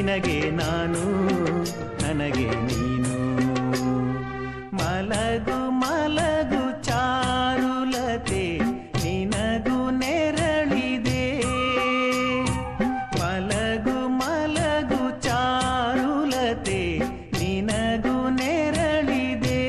ನಿನಗೆ ನಾನು ನನಗೆ ನೀನು. ಮಲಗು ಮಲಗು ಚಾರುಲತೆ ನಿನಗೂ ನೆರಳಿದೆ. ಮಲಗು ಮಲಗು ಚಾರುಲತೆ ನಿನಗೂ ನೆರಳಿದೆ.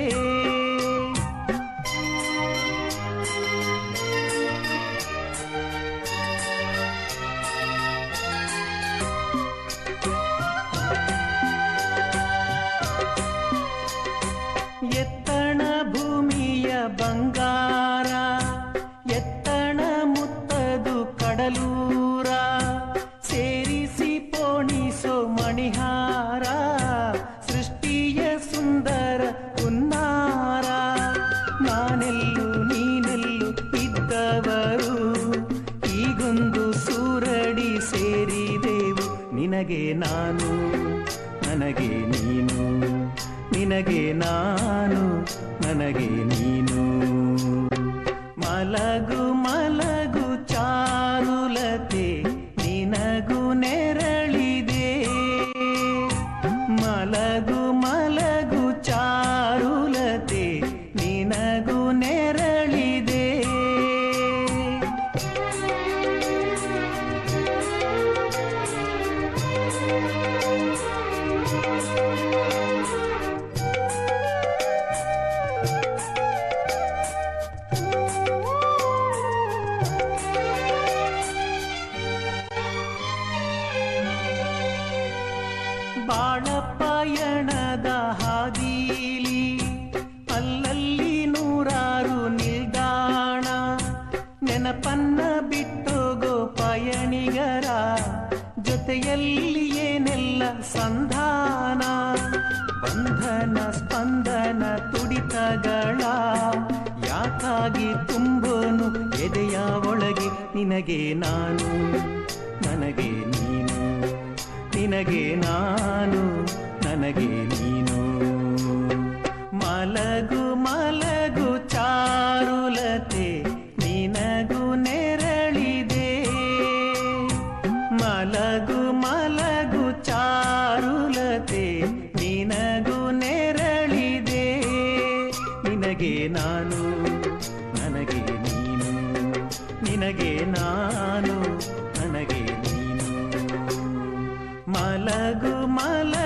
ಎತ್ತಣ ಭೂಮಿಯ ಬಂಗಾರ, ಎತ್ತಣ ಮುತ್ತದು ಕಡಲೂರ, ಸೇರಿಸಿ ಪೋಣಿಸೋ ಮಣಿಹಾರ, ಸೃಷ್ಟಿಯ ಸುಂದರ ಹುನ್ನಾರ. ನಾನೆಲ್ಲು ನೀನೆಲ್ಲು ಇದ್ದವರು, ಈಗೊಂದು ಸೂರಡಿ ಸೇರಿದೆವು. ನಿನಗೆ ನಾನು ನನಗೆ ನೀನು, ನಿನಗೆ ನಾನು ನನಗೆ ನೀನು. ಮಲಗು ಮಲಗು ಚಾರುಲತೆ ನಿನಗೂ ನೆರಳಿದೆ. ಮಲಗು ಮಲಗು ಚಾರುಲತೆ ನಿನಗೂ ನೆರಳಿದೆ. ಬಾಳ ಪಯಣದ ಹಾದೀಲಿ ಅಲ್ಲಲ್ಲಿ ನೂರಾರು ನಿಲ್ದಾಣ, ನೆನಪನ್ನ ಬಿಟ್ಟೋಗೋ ಪಯಣಿಗರ ಜೊತೆಯಲ್ಲಿ ಏನೆಲ್ಲ ಸಂಧಾನ. ಬಂಧನ ಸ್ಪಂದನ ತುಡಿತಗಳ ಯಾಕಾಗಿ ತುಂಬೋನು ಎದೆಯ ಒಳಗೆ. ನಿನಗೆ ನಾನು ನನಗೆ ನೀನು, ನಿನಗೆ ನಾನು ನನಗೆ ನೀನು. ಮಲಗು ಮಲಗು ಚಾರುಲತೆ ನಿನಗೂ ನೆರಳಿದೆ. ಮಲಗು ಮಲಗು ಚಾರುಲತೆ ನಿನಗೂ ನೆರಳಿದೆ. ನಿನಗೆ ನಾನು ನನಗೆ ನೀನು, ನಿನಗೆ ನಾನು ನನಗೆ ನೀನು. ಮಲಗು ಮಲಗು